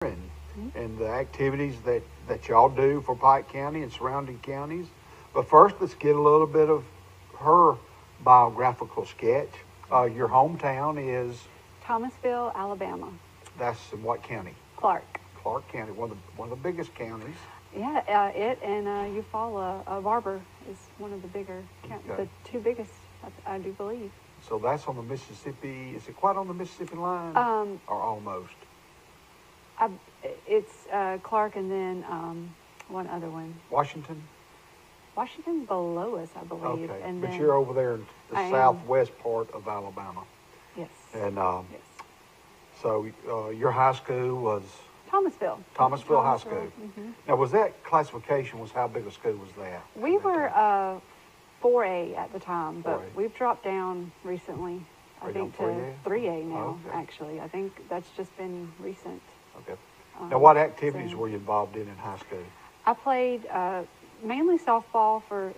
and the activities that y'all do for Pike County and surrounding counties. But first, let's get a little bit of her biographical sketch. Your hometown is, Thomasville, Alabama. that's in what county? Clark. Clark County, one of the biggest counties. Yeah, it and Eufaula, Barber is one of the bigger, Okay. the two biggest, I do believe. So that's on the Mississippi. Is it quite on the Mississippi line, or almost? It's Clark and then one other one. Washington. Washington's below us, I believe. Okay, And but then, you're over there in the I am. southwest part of Alabama, Yes. and Yes. so your high school was Thomasville. Thomasville High School. Mhm. Now, was that classification? Was how big a school was that? We at that were time? 4A at the time, but 4A. we've dropped down recently. Are I you on think to 3A? 3A now. Okay. Actually, I think that's just been recent. Okay. Now, what activities so- were you involved in high school? I played mainly softball for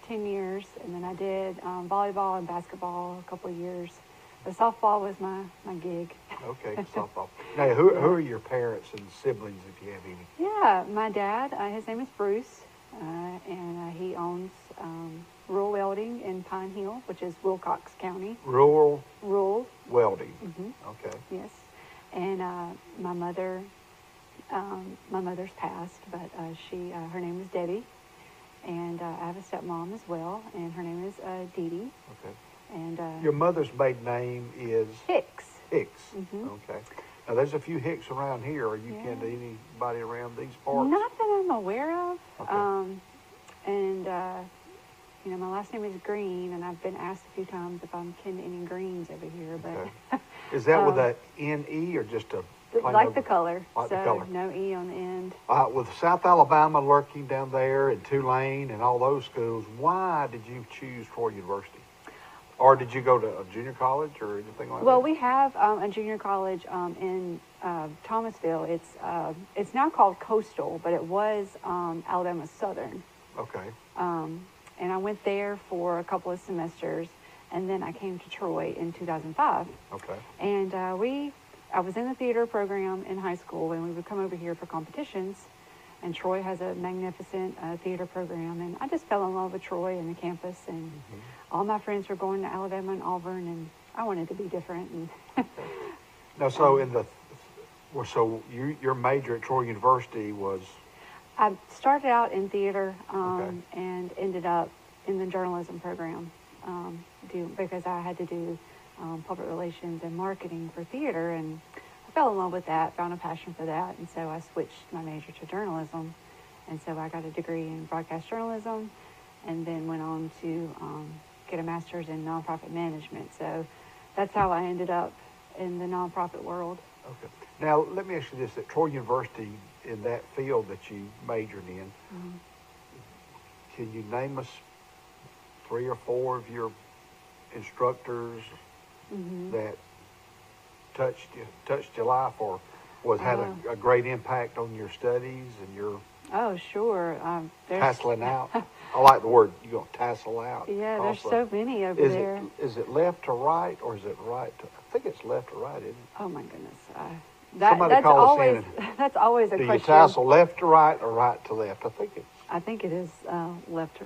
10 years, and then I did volleyball and basketball a couple of years. But softball was my gig. Okay, softball. Now, who are your parents and siblings, if you have any? Yeah, my dad, his name is Bruce, and he owns Rural Welding in Pine Hill, which is Wilcox County. Rural Rural, welding. hmm Okay. yes. And my mother's passed, but her name is Debbie. And I have a stepmom as well, and her name is Dee Dee. Okay. And Your mother's maiden name is Hicks. Hicks. Mhm. Okay. Now, there's a few Hicks around here. Are you Yeah. kin to anybody around these parts? Not that I'm aware of. Okay. And my last name is Green, and I've been asked a few times if I'm kin to any Greens over here, but Okay. Is that with Um, a N-E or just a plain like old- the color. Like so the color. no E on the end. With South Alabama lurking down there and Tulane and all those schools, why did you choose Troy University? Or did you go to a junior college or anything like that? Well, we have a junior college in Thomasville. It's now called Coastal, but it was Alabama Southern. Okay. And I went there for a couple of semesters, and then I came to Troy in 2005. Okay. And I was in the theater program in high school, and we would come over here for competitions. And Troy has a magnificent theater program, and I just fell in love with Troy and the campus. And all my friends were going to Alabama and Auburn, and I wanted to be different. And Now, so your major at Troy University was I started out in theater Okay. and ended up in the journalism program because I had to do public relations and marketing for theater, and I fell in love with that, found a passion for that, and so I switched my major to journalism, and so I got a degree in broadcast journalism, and then went on to get a master's in nonprofit management. So that's how I ended up in the nonprofit world. okay. Now, let me ask you this: at Troy University, in that field that you majored in, can you name us 3 or 4 of your instructors that touched your life, or had a great impact on your studies and your Oh, sure. tasseling out? I like the word you gonna tassel out. Yeah, there's also. so many over Is there. is it left to right, or is it right to? I think it's left to right, isn't it? Oh my goodness. Somebody That's call us always in that's always a Do you question. tassel left to right or right to left? I think it's. I think it is left.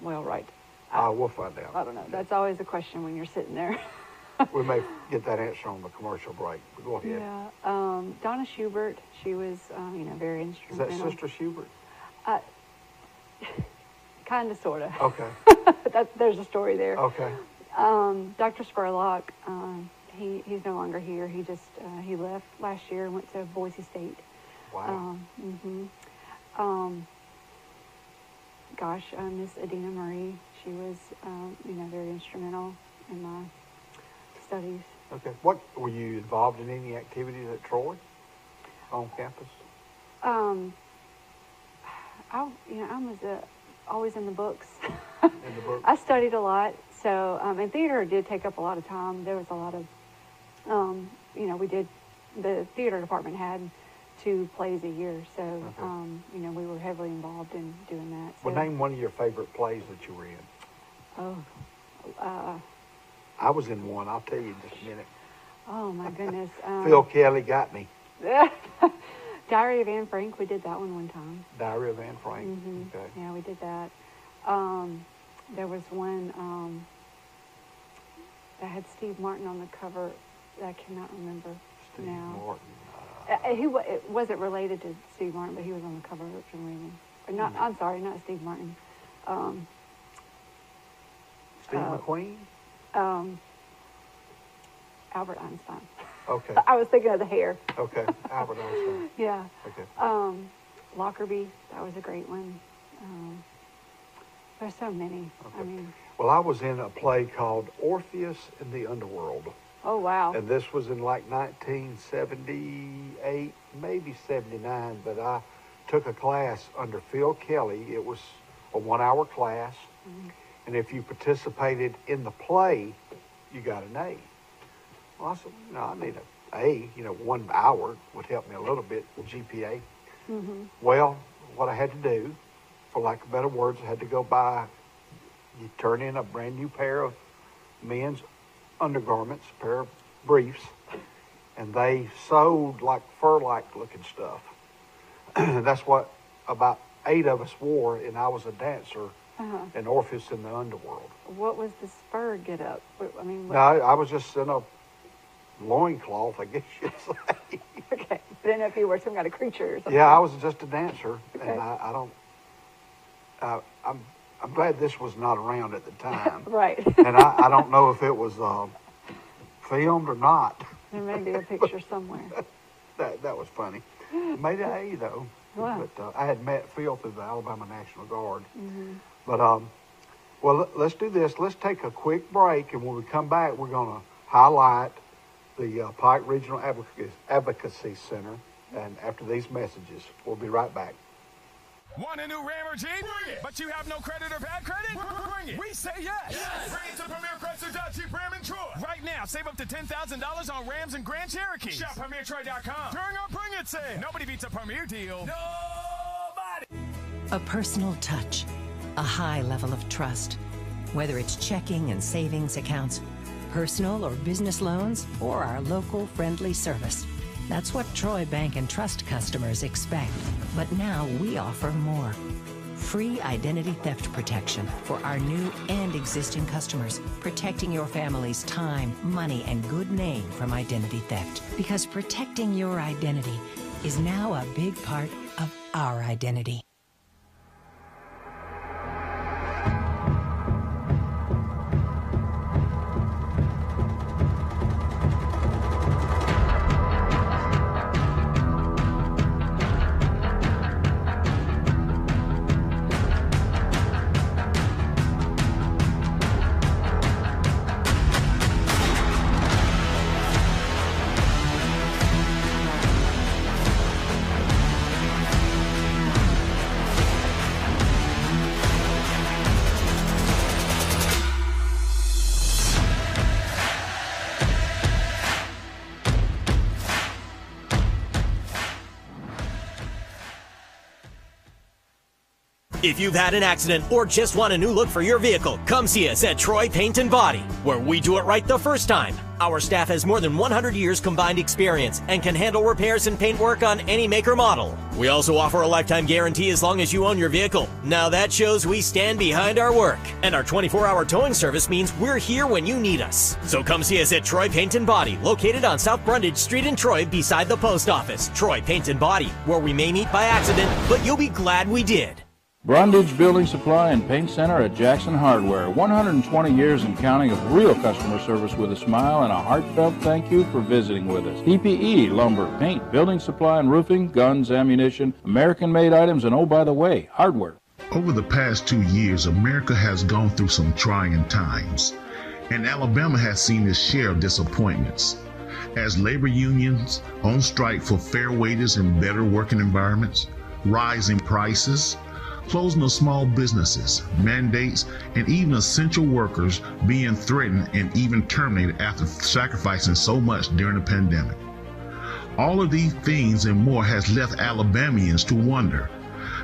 Right. We'll find out. I don't know. That's always a question when you're sitting there. We may get that answer on the commercial break. But go ahead. Yeah. Donna Schubert. She was very Is that instrumental. Sister Schubert? Kind of, sort of. Okay. There's a story there. Okay. Dr. Spurlock. He's no longer here. He just he left last year and went to Boise State. Wow. Miss Adina Murray. She was very instrumental in my studies. Okay. What were you involved in any activities at Troy on campus? I was always in the books. In the book? I studied a lot, so and theater did take up a lot of time. There was a lot of, the theater department had 2 plays a year, so Okay. we were heavily involved in doing that. So, Well, name one of your favorite plays that you were in. oh, I was in one. I'll tell you in just a minute. oh my goodness, Phil Kelly got me. Diary of Anne Frank, we did that one time. Diary of Anne Frank. Mm-hmm. Okay. Yeah, we did that. There was one that had Steve Martin on the cover that I cannot remember Steve now. Martin. It wasn't related to Steve Martin, but he was on the cover for some reason. Or not. I'm sorry, not Steve Martin. Steve McQueen? Albert Einstein. Okay. I was thinking of the hair. Okay. Albert Einstein. Yeah. Okay. Lockerbie, that was a great one. There's so many. Okay. I mean. Well, I was in a play called Orpheus in the Underworld. Oh, wow. And this was in like 1978, maybe 79, but I took a class under Phil Kelly. It was a 1-hour class. Mm-hmm. And if you participated in the play, you got an A. Well, I said, I need an A. 1 hour would help me a little bit with GPA. Mm-hmm. Well, what I had to do, for lack of better words, I had to go buy, you turn in a brand new pair of men's undergarments, a pair of briefs, and they sewed like fur-like looking stuff. That's what about 8 of us wore, and I was a dancer in Orpheus in the Underworld. What was the spur get up? I mean, no, I was just in a loincloth, I guess you'd say. Okay. I didn't know if you were some kind of creature or something. Yeah, I was just a dancer, okay. And I don't. I'm glad this was not around at the time. Right. And I don't know if it was filmed or not. There may be a picture somewhere. That was funny. Made an A though. Wow. But I had met Phil through the Alabama National Guard. Mm-hmm. But well, let's do this. Let's take a quick break, and when we come back, we're going to highlight the Pike Regional Advocacy Center. And after these messages, we'll be right back. Want a new Ram or Jeep? Bring it. But you have no credit or bad credit? Bring it. We say yes. Yes. Bring it to Premier Chrysler Dodge Jeep Ram and Troy. Right now, save up to $10,000 on Rams and Grand Cherokees. Shop PremierTroy.com during our Bring It sale. Nobody beats a Premier deal. Nobody. A personal touch, a high level of trust. Whether it's checking and savings accounts, personal or business loans, or our local friendly service. That's what Troy Bank and Trust customers expect. But now we offer more. Free identity theft protection for our new and existing customers, protecting your family's time, money, and good name from identity theft. Because protecting your identity is now a big part of our identity. If you've had an accident or just want a new look for your vehicle, come see us at Troy Paint and Body, where we do it right the first time. Our staff has more than 100 years combined experience and can handle repairs and paint work on any make or model. We also offer a lifetime guarantee as long as you own your vehicle. Now that shows we stand behind our work. And our 24-hour towing service means we're here when you need us. So come see us at Troy Paint and Body, located on South Brundage Street in Troy beside the post office. Troy Paint and Body, where we may meet by accident, but you'll be glad we did. Brundage Building Supply and Paint Center at Jackson Hardware. 120 years and counting of real customer service with a smile and a heartfelt thank you for visiting with us. PPE, lumber, paint, building supply and roofing, guns, ammunition, American-made items, and oh, by the way, hardware. Over the past 2 years, America has gone through some trying times, and Alabama has seen its share of disappointments. As labor unions on strike for fair wages and better working environments, rising prices, closing of small businesses, mandates, and even essential workers being threatened and even terminated after sacrificing so much during the pandemic. All of these things and more has left Alabamians to wonder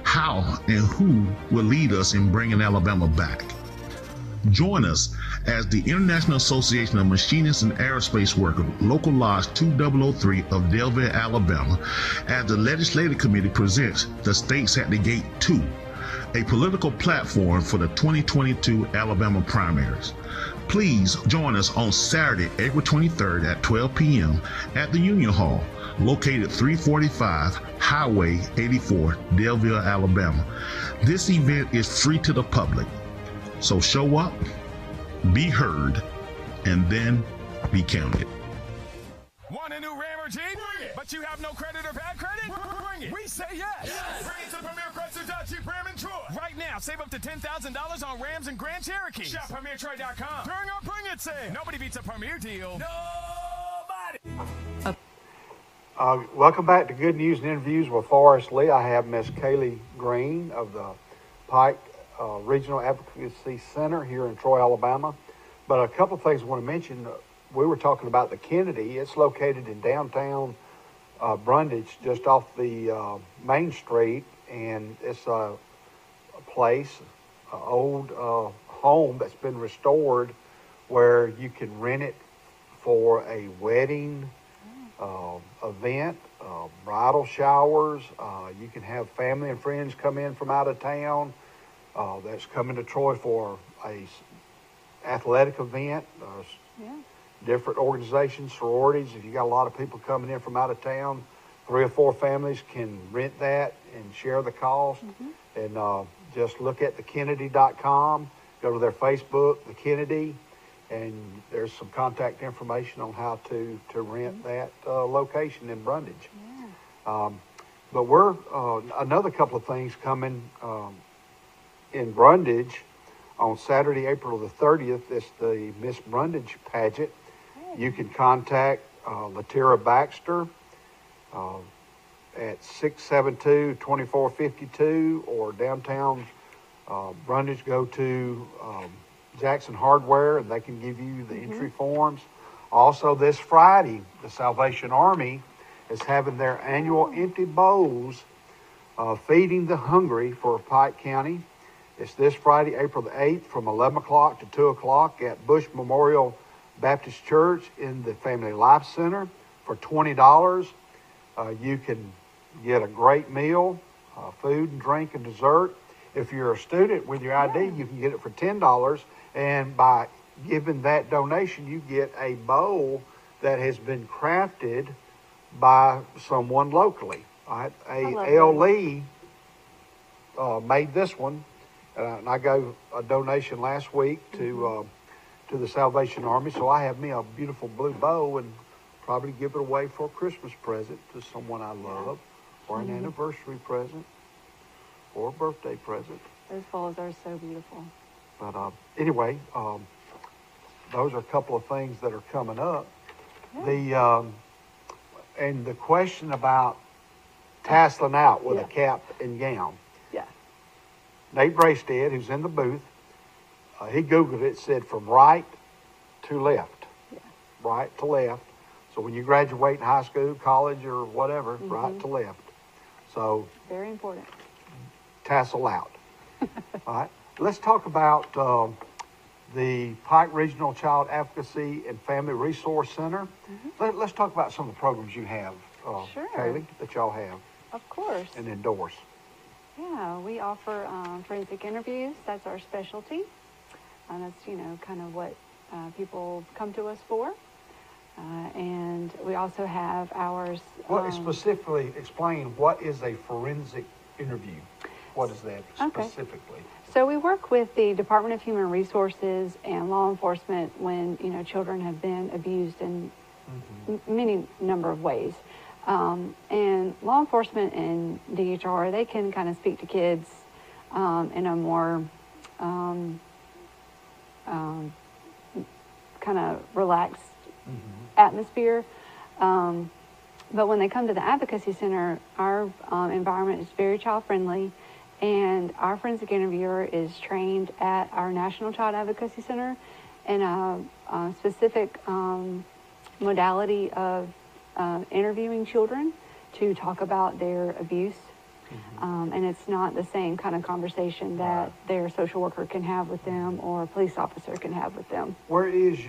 how and who will lead us in bringing Alabama back. Join us as the International Association of Machinists and Aerospace Workers, Local Lodge 2003 of Delaware, Alabama, as the Legislative Committee presents The States at the Gate 2, a political platform for the 2022 Alabama primaries. Please join us on Saturday, April 23rd at 12 p.m. at the Union Hall, located 345 Highway 84, Delaware, Alabama. This event is free to the public. So show up, be heard, and then be counted. Want a new Ram or Jeep? Bring it. But you have no credit or bad credit? Bring it. We say yes. Bring it to Premier Chrysler Jeep Ram and Troy. Right now, save up to $10,000 on Rams and Grand Cherokee. Shop PremierTroy.com. During our Bring It sale. Nobody beats a Premier deal. Nobody. Welcome back to Good News and Interviews with Forrest Lee. I have Miss Kaylee Green of the Pike Regional Advocacy Center here in Troy, Alabama. But a couple of things I want to mention. We were talking about the Kennedy. It's located in downtown Brundage, just off the Main Street, and it's a place, an old home that's been restored where you can rent it for a wedding event, bridal showers. You can have family and friends come in from out of town that's coming to Troy for a athletic event. Different organizations, sororities. If you got a lot of people coming in from out of town, 3 or 4 families can rent that and share the cost. And just look at thekennedy.com, go to their Facebook, The Kennedy, and there's some contact information on how to rent that location in Brundage. But we're another couple of things coming in Brundage on Saturday, April the 30th. It's the Miss Brundage pageant. You can contact Latira Baxter at 672-2452 or downtown Brundage. Go to Jackson Hardware and they can give you the entry forms. Also, this Friday, the Salvation Army is having their annual Empty Bowls Feeding the Hungry for Pike County. It's this Friday, April the 8th from 11 o'clock to 2 o'clock at Bush Memorial Baptist Church in the Family Life Center for $20. You can get a great meal, food and drink and dessert. If you're a student with your ID, you can get it for $10. And by giving that donation, you get a bowl that has been crafted by someone locally. A.L. Lee made this one. And I gave a donation last week to the Salvation Army, so I have me a beautiful blue bow and probably give it away for a Christmas present to someone I love, or an anniversary present, or a birthday present. Those bowls are so beautiful. But anyway, those are a couple of things that are coming up. And the question about tasseling out with a cap and gown. Nate Braystead, who's in the booth, he Googled it, said from right to left. Right to left. So when you graduate in high school, college, or whatever, right to left. So very important. Tassel out. All right. Let's talk about the Pike Regional Child Advocacy and Family Resource Center. Let's talk about some of the programs you have, Kaylee, that y'all have. Of course. And endorse. Yeah, we offer forensic interviews. That's our specialty. That's, kind of what people come to us for. And we also have ours. Specifically explain what is a forensic interview. What is that specifically? Okay. So we work with the Department of Human Resources and law enforcement when, children have been abused in many number of ways. And law enforcement and DHR, they can kind of speak to kids in a more kind of relaxed atmosphere. But when they come to the Advocacy Center, our environment is very child-friendly, and our forensic interviewer is trained at our National Child Advocacy Center in a specific modality of interviewing children to talk about their abuse. And it's not the same kind of conversation that their social worker can have with them or a police officer can have with them. Where is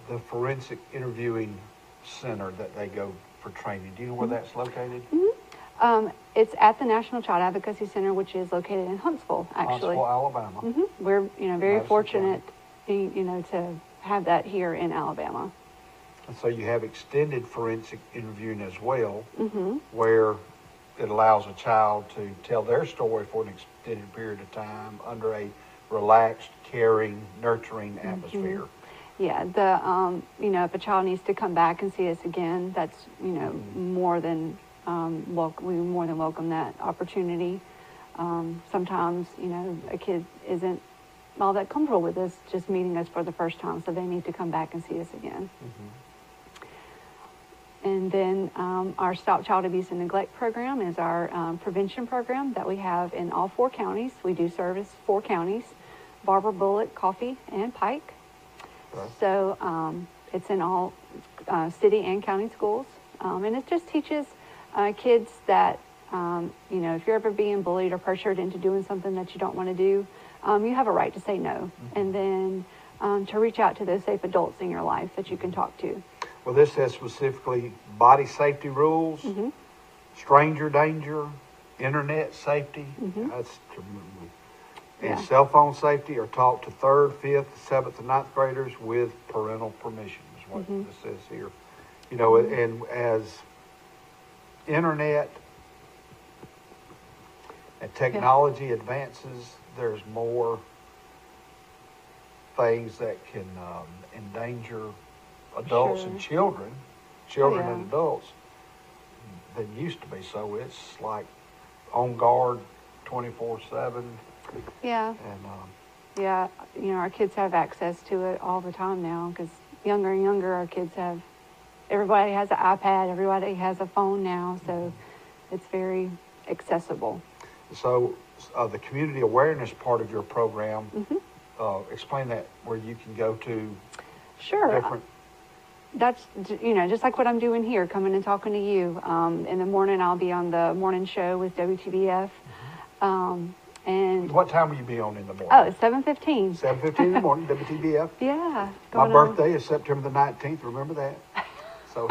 the forensic interviewing center that they go for training? Do you know where that's located? It's at the National Child Advocacy Center, which is located in Huntsville, actually. Huntsville, Alabama. We're, very Madison fortunate, to have that here in Alabama. And so you have extended forensic interviewing as well, where it allows a child to tell their story for an extended period of time under a relaxed, caring, nurturing atmosphere. Yeah, if a child needs to come back and see us again, that's, more than we more than welcome that opportunity. Sometimes, a kid isn't all that comfortable with us just meeting us for the first time, so they need to come back and see us again. And then our Stop Child Abuse and Neglect program is our prevention program that we have in all 4 counties. We do service 4 counties: Barber, Bullitt, Coffee, and Pike. So it's in all city and county schools. And it just teaches kids that, if you're ever being bullied or pressured into doing something that you don't want to do, you have a right to say no. And then to reach out to those safe adults in your life that you can talk to. Well, this says specifically body safety rules, stranger danger, internet safety, and cell phone safety are taught to 3rd, 5th, 7th, and 9th graders with parental permission, is what this says here. And as internet and technology advances, there's more things that can endanger adults and children and adults than used to be. So it's like on guard 24/7. Yeah. And our kids have access to it all the time now, because younger and younger our kids have. Everybody has an iPad. Everybody has a phone now, so it's very accessible. So the community awareness part of your program, explain that, where you can go to different... That's, just like what I'm doing here, coming and talking to you. In the morning, I'll be on the morning show with WTBF. And what time will you be on in the morning? Oh, it's 7:15. 7:15 in the morning, WTBF. Yeah. My birthday is September the 19th. Remember that? So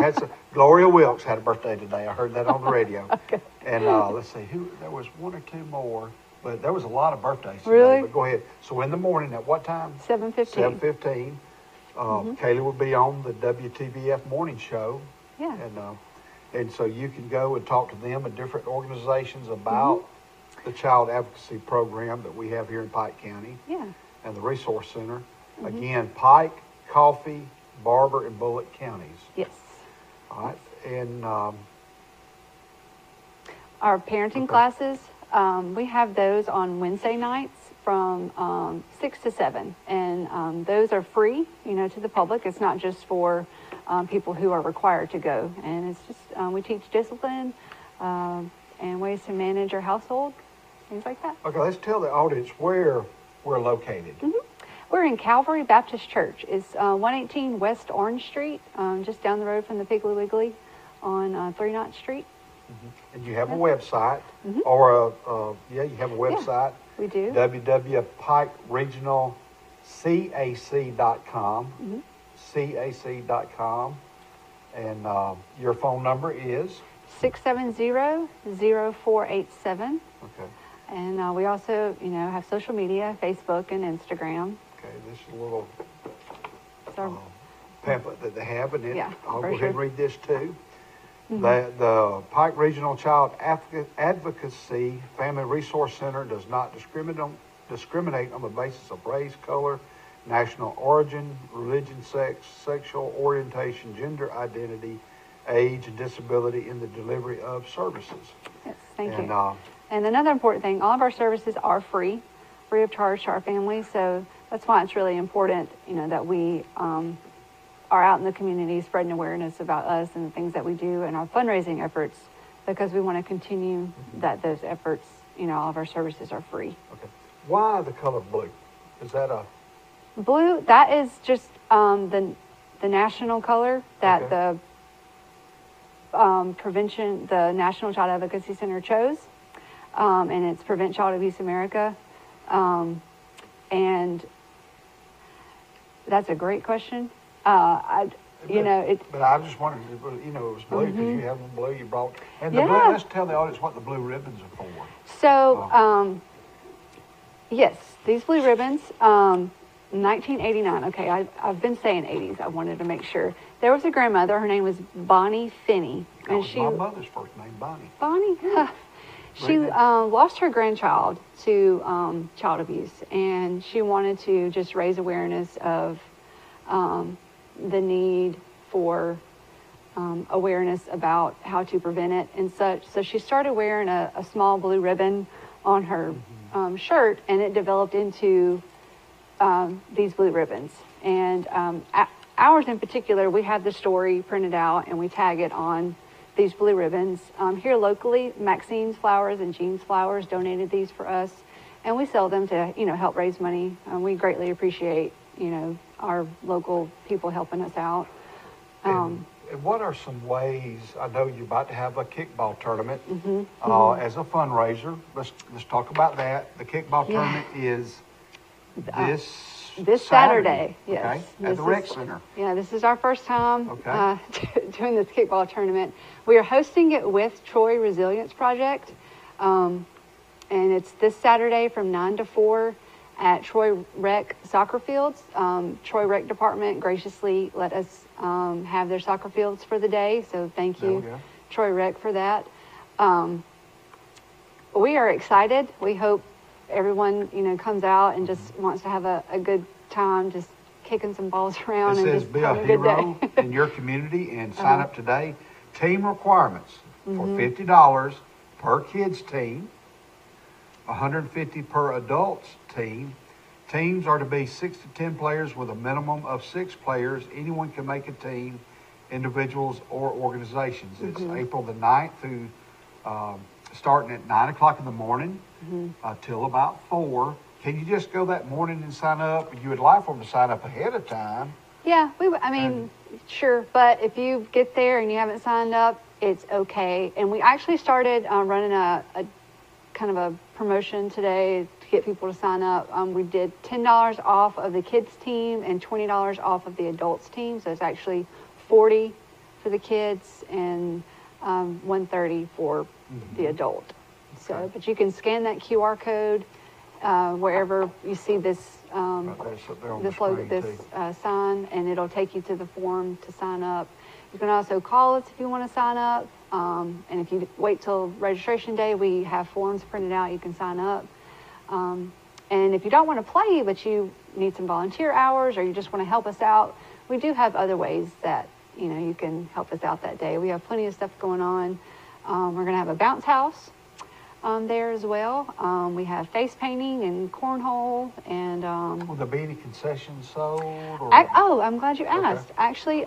Gloria Wilkes had a birthday today. I heard that on the radio. Okay. And let's see, there was 1 or 2 more, but there was a lot of birthdays today. Really? But go ahead. So in the morning, at what time? 7:15. 7:15. Kaylee will be on the WTBF morning show. Yeah. And so you can go and talk to them and different organizations about the child advocacy program that we have here in Pike County. Yeah. And the Resource Center. Again, Pike, Coffee, Barber, and Bullitt counties. Yes. All right. And our parenting classes, we have those on Wednesday nights from 6 to 7. And those are free, to the public. It's not just for people who are required to go. And it's just, we teach discipline and ways to manage your household, things like that. Okay, let's tell the audience where we're located. We're in Calvary Baptist Church. It's 118 West Orange Street, just down the road from the Piggly Wiggly on 39th Street. And you have a website, or you have a website. Yeah, we do. www.pikeregionalcac.com, cac.com, and your phone number is 670-0487. Okay. And we also, have social media, Facebook and Instagram. Okay, this is a little pamphlet that they have, and I'll go ahead and read this too. The Pike Regional Child Advocacy Family Resource Center does not discriminate on the basis of race, color, national origin, religion, sex, sexual orientation, gender identity, age, and disability in the delivery of services. Yes, thank you. And another important thing, all of our services are free of charge to our families. So that's why it's really important, that we are out in the community spreading awareness about us and the things that we do and our fundraising efforts, because we want to continue those efforts. All of our services are free. Okay. Why the color blue? Is that a... Blue, that is just the national color that the National Child Advocacy Center chose. and it's Prevent Child Abuse America. And that's a great question. But I just wondered, it was blue because you have them blue. You brought, and the blue. Let's tell the audience what the blue ribbons are for. So, yes, these blue ribbons, 1989. Okay, I've been saying 80s. I wanted to make sure. There was a grandmother. Her name was Bonnie Finney, and my mother's first name, Bonnie. Bonnie. She lost her grandchild to child abuse, and she wanted to just raise awareness of the need for awareness about how to prevent it and such. So she started wearing a small blue ribbon on her shirt, and it developed into these blue ribbons. And ours in particular, we have the story printed out, and we tag it on these blue ribbons. Here locally, Maxine's Flowers and Jean's Flowers donated these for us, and we sell them to, help raise money. We greatly appreciate, our local people helping us out. And what are some ways, I know you're about to have a kickball tournament as a fundraiser. Let's talk about that. The kickball tournament is this Saturday. Yes. Okay, at the rec center. Yeah, this is our first time doing this kickball tournament. We are hosting it with Troy Resilience Project, and it's this Saturday from 9 to 4 at Troy Rec soccer fields. Troy Rec Department graciously let us have their soccer fields for the day, so thank you, Troy Rec, for that. We are excited. We hope everyone, comes out and just wants to have a good time, just kicking some balls around. It and says just be a hero in your community and sign up today. Team requirements for $50 per kids team, $150 per adults team. Teams are to be 6 to 10 players with a minimum of 6 players. Anyone can make a team, individuals or organizations. It's April the 9th through starting at 9 o'clock in the morning till about 4. Can you just go that morning and sign up? You would like for them to sign up ahead of time. Yeah, sure. But if you get there and you haven't signed up, it's okay. And we actually started running a kind of a promotion today to get people to sign up. We did $10 off of the kids team and $20 off of the adults team. So it's actually $40 for the kids and $130 for the adult. So, but you can scan that QR code wherever you see this sign, and it'll take you to the form to sign up. You can also call us if you want to sign up, and if you wait till registration day, we have forms printed out. You can sign up, and if you don't want to play, but you need some volunteer hours, or you just want to help us out, we do have other ways that you can help us out that day. We have plenty of stuff going on. We're going to have a bounce house there as well. We have face painting and cornhole, and will there be any concessions sold? I'm glad you asked. Okay. Actually,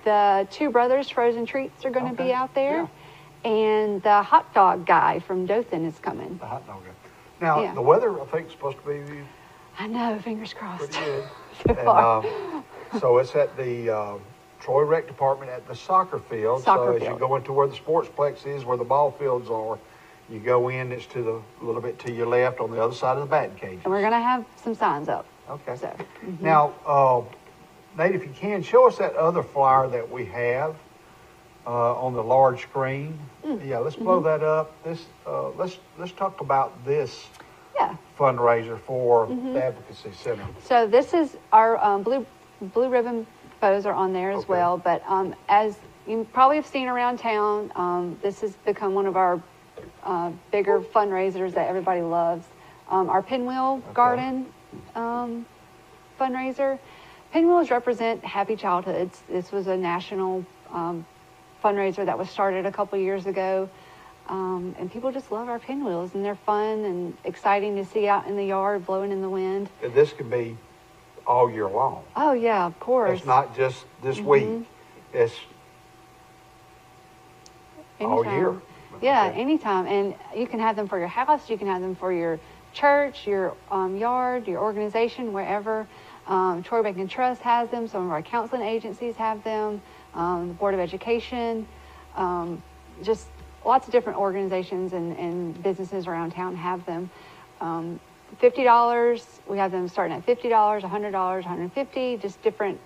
the Two Brothers Frozen Treats are going to be out there, and the hot dog guy from Dothan is coming. The hot dog guy. Now the weather, I think, is supposed to be. I know, fingers crossed. Pretty good. So it's at the Troy Rec Department at the soccer field. As you go into where the sportsplex is, where the ball fields are, you go in, it's a little bit to your left on the other side of the batting cage. And we're going to have some signs up. Okay. So, Now, Nate, if you can, show us that other flyer that we have on the large screen. Yeah, let's blow that up. Let's talk about this fundraiser for the Advocacy Center. So this is our blue ribbon photos are on there as well. But as you probably have seen around town, this has become one of our bigger fundraisers that everybody loves. Our Pinwheel Garden fundraiser. Pinwheels represent happy childhoods. This was a national fundraiser that was started a couple years ago. And people just love our pinwheels, and they're fun and exciting to see out in the yard blowing in the wind. And this can be all year long. Oh, yeah, of course. It's not just this week. It's all year. Yeah, anytime. And you can have them for your house. You can have them for your church, your yard, your organization, wherever. Troy Bank and Trust has them. Some of our counseling agencies have them. The Board of Education. Just lots of different organizations and businesses around town have them. $50, we have them starting at $50, $100, $150, just different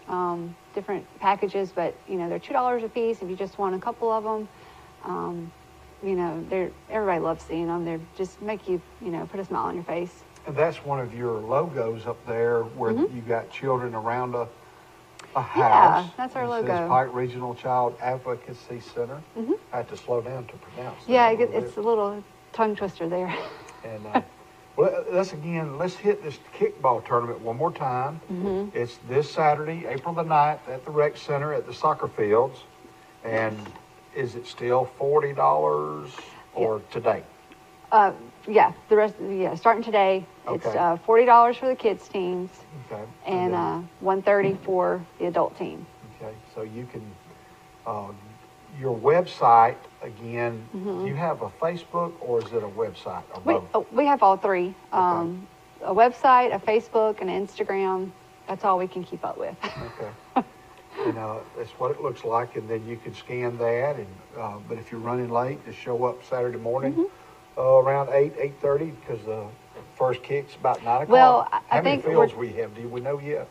packages, but you know, they're $2 a piece if you just want a couple of them. You know, everybody loves seeing them. They just make you, you know, put a smile on your face. And that's one of your logos up there where you got children around a house. Yeah, that's our It logo. says Pike Regional Child Advocacy Center. I had to slow down to pronounce that. Yeah, a little it's a little tongue twister there. And well, let's hit this kickball tournament one more time. It's this Saturday, April the 9th, at the rec center at the soccer fields. And is it still $40 or today? Yeah, starting today, it's Okay. $40 for the kids teams Okay. and then- $130 for the adult team. Okay, so you can, your website, again, do you have a Facebook or is it a website? Or both? We have all three. A website, a Facebook, an Instagram. That's all we can keep up with. Okay. And that's what it looks like, and then you can scan that. And but if you're running late, just show up Saturday morning around 8:30 because the first kick's about 9 o'clock. Well, I How many think fields we have? Do we know yet?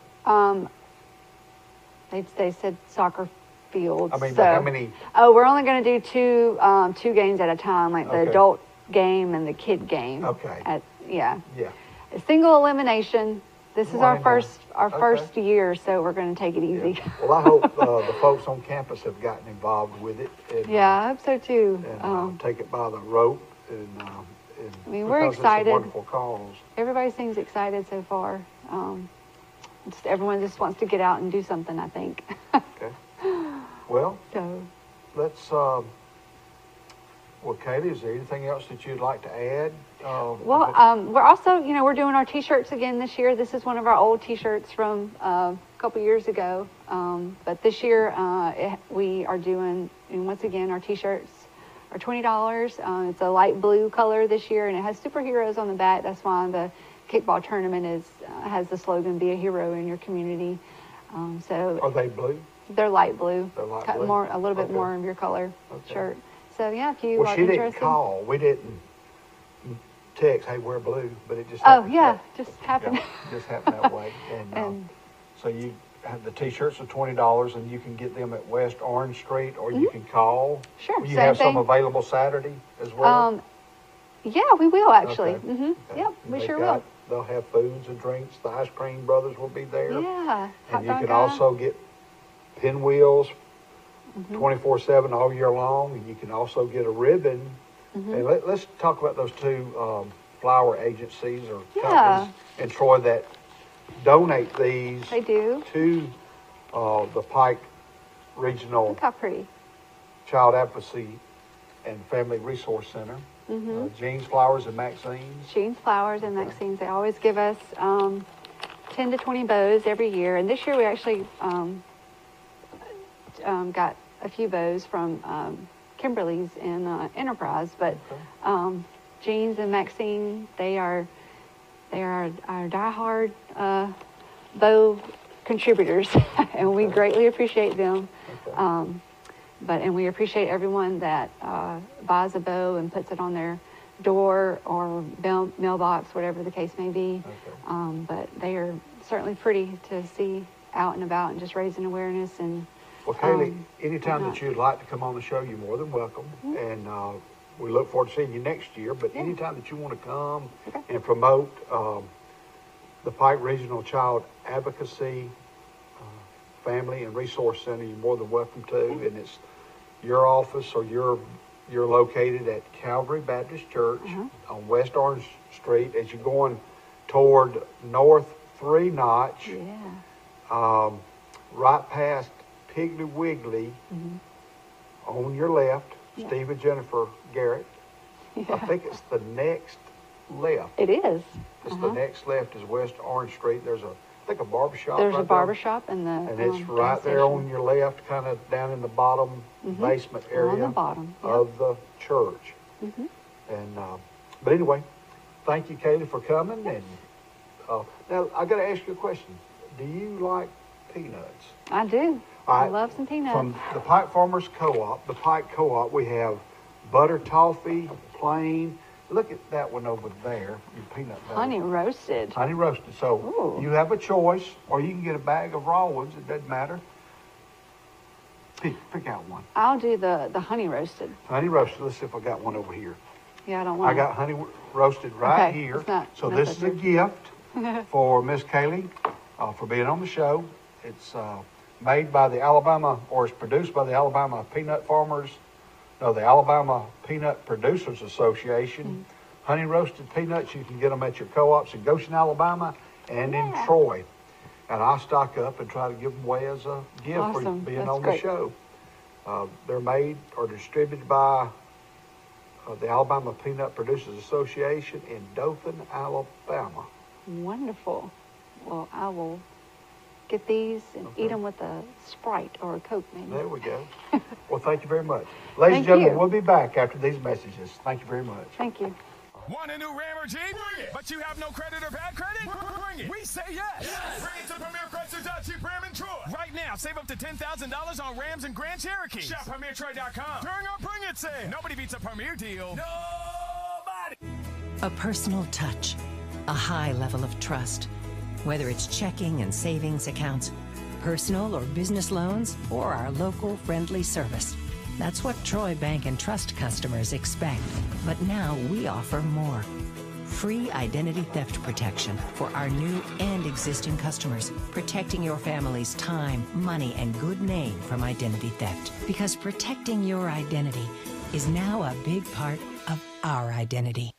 They said soccer fields. I mean, so, but how many? Oh, we're only going to do two games at a time, like the Okay. adult game and the kid game. Okay. Yeah. Yeah. A single elimination. This is Well, I our know. first Okay. first year, so we're going to take it easy. Yeah. Well, I hope the folks on campus have gotten involved with it. And, Yeah, I hope so too. and take it by the rope. And I mean, we're because excited. It's a wonderful cause. Everybody seems excited so far. Everyone just wants to get out and do something, I think. Okay. Well, So, let's. Well, Katie, is there anything else that you'd like to add? we're also, you know, we're doing our T-shirts again this year. This is one of our old T-shirts from a couple years ago. But this year, we are doing, and once again, our T-shirts are $20. It's a light blue color this year, and it has superheroes on the back. That's why the kickball tournament has the slogan, "Be a hero in your community." So Are they blue? they're light blue. They're light Got blue? a little bit Okay. more of your color Okay. shirt. So yeah, if you Well, are she didn't interested. call. We didn't text, "Hey, wear blue," but it just Oh happened. yeah, just happened. Yeah, just happened that way. And, And- so you have the T-shirts are $20, and you can get them at West Orange Street, or you can call. Sure, You same have some thing. available Saturday as well. Yeah, we will actually. Okay. Okay. Okay. Yep, And we they've sure got- will. They'll have foods and drinks. The Ice Cream Brothers will be there. Yeah. Hot And you dog can guy. also get pinwheels 24/7 all year long. And you can also get a ribbon. And let's talk about those two flower agencies or Yeah. companies in Troy that donate these They do. to the Pike Regional Look how pretty. Child Advocacy and Family Resource Center. Jean's Flowers and Maxine's. Jean's Flowers and Maxine's, they always give us 10 to 20 bows every year. And this year we actually got a few bows from Kimberly's in Enterprise. But Jean's and Maxine, they are our diehard bow contributors, and we greatly appreciate them. Okay. And we appreciate everyone that buys a bow and puts it on their door or mailbox, whatever the case may be. Okay. But they are certainly pretty to see out and about and just raising awareness. And Well, Kaylee, Um, anytime not- that you'd like to come on the show, you're more than welcome. And we look forward to seeing you next year. But anytime that you want to come and promote the Pike Regional Child Advocacy Family and Resource Center, you're more than welcome to. And it's your office, or you're located at Calvary Baptist Church on West Orange Street as you're going toward North 3 Notch. yeah, Right past Piggly Wiggly on your left, Steve and Jennifer Garrett. I think it's the next left. it is. It's the next left is West Orange Street. There's a barbershop There's right a barbershop and the there. And it's gas right there station. on your left, kind of down in the bottom basement area On the bottom, yep. of the church. And but anyway, thank you, Kaylee, for coming. And now I got to ask you a question. Do you like peanuts? I do. All I right. love some peanuts. From the Pike Farmers Co-op, the Pike Co-op, we have butter toffee, plain. Look at that one over there, your peanut butter. Honey roasted. Honey roasted. So Ooh. you have a choice, or you can get a bag of raw ones. It doesn't matter. Pick out one. I'll do the honey roasted. Honey roasted. Let's see if I got one over here. Yeah, I don't want I got honey roasted right Okay, here. it's not- So not this that is a good. gift for Miss Kaylee for being on the show. It's made by the Alabama, or it's produced by the Alabama Peanut Farmers. No, the Alabama Peanut Producers Association. Honey roasted peanuts, you can get them at your co-ops in Goshen, Alabama, and in Troy. And I stock up and try to give them away as a gift for Awesome. being That's on great. the show. They're made or distributed by the Alabama Peanut Producers Association in Dothan, Alabama. Wonderful. Well, I will get these and eat them with a Sprite or a Coke, maybe. There we go. Well, thank you very much. Ladies and Thank gentlemen, you. we'll be back after these messages. Thank you very much. Thank you. Want a new Ram or Jeep? Bring it. But you have no credit or bad credit? Bring it. We say yes. Bring it to Premier Chrysler Jeep Ram and Troy. Right now, save up to $10,000 on Rams and Grand Cherokees. Shop PremierTroy.com during our Bring It sale. Nobody beats a Premier deal. Nobody. A personal touch, a high level of trust. Whether it's checking and savings accounts, personal or business loans, or our local friendly service. That's what Troy Bank and Trust customers expect. But now we offer more. Free identity theft protection for our new and existing customers, protecting your family's time, money, and good name from identity theft. Because protecting your identity is now a big part of our identity.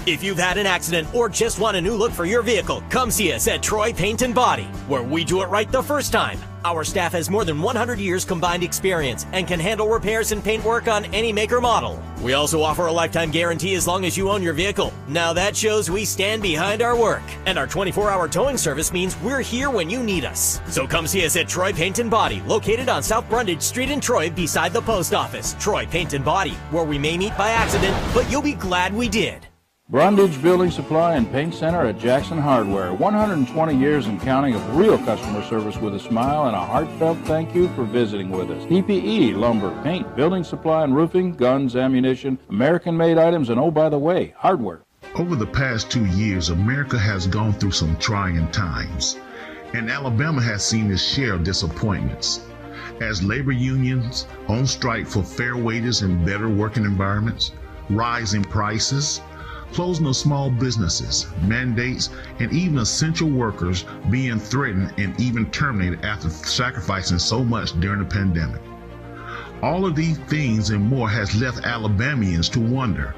If you've had an accident or just want a new look for your vehicle, come see us at Troy Paint and Body, where we do it right the first time. Our staff has more than 100 years combined experience and can handle repairs and paint work on any make or model. We also offer a lifetime guarantee as long as you own your vehicle. Now that shows we stand behind our work. And our 24-hour towing service means we're here when you need us. So come see us at Troy Paint and Body, located on South Brundage Street in Troy beside the post office. Troy Paint and Body, where we may meet by accident, but you'll be glad we did. Brundage Building Supply and Paint Center at Jackson Hardware. 120 years and counting of real customer service with a smile and a heartfelt thank you for visiting with us. PPE, lumber, paint, building supply and roofing, guns, ammunition, American-made items, and oh, by the way, hardware. Over the past 2 years, America has gone through some trying times, and Alabama has seen its share of disappointments. As labor unions on strike for fair wages and better working environments, rising prices, closing of small businesses, mandates, and even essential workers being threatened and even terminated after sacrificing so much during the pandemic. All of these things and more has left Alabamians to wonder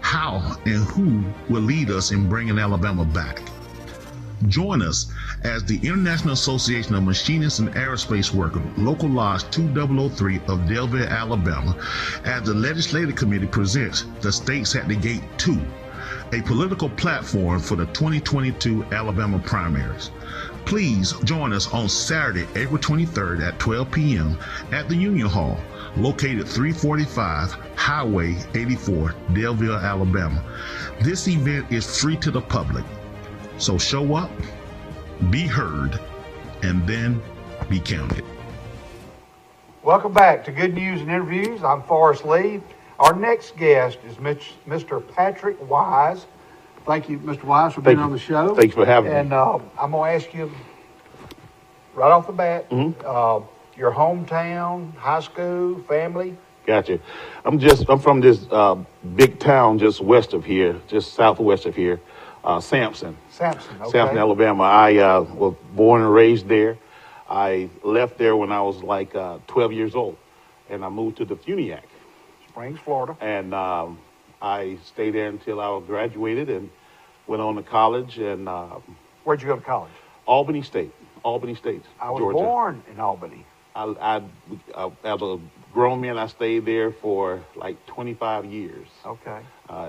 how and who will lead us in bringing Alabama back. Join us as the International Association of Machinists and Aerospace Workers, Local Lodge 2003 of Delville, Alabama, as the Legislative Committee presents the States at the Gate 2, a political platform for the 2022 Alabama primaries. Please join us on Saturday, April 23rd at 12 p.m. at the Union Hall, located 345 Highway 84, Delville, Alabama. This event is free to the public, so show up, be heard, and then be counted. Welcome back to Good News and Interviews. I'm Forrest Lee. Our next guest is Mr. Patrick Wise. Thank you, Mr. Wise, for being on the show. Thanks for having me. And I'm going to ask you right off the bat, your hometown, high school, family. Gotcha. I'm from this big town just west of here, just southwest of here, Sampson. Sampson, okay. Sampson, Alabama. I was born and raised there. I left there when I was like 12 years old, and I moved to the Funiac. Springs, Florida. And I stayed there until I graduated and went on to college. And Where'd you go to college? Albany State, I was Georgia. born in Albany. As a grown man, I stayed there for like 25 years. Okay.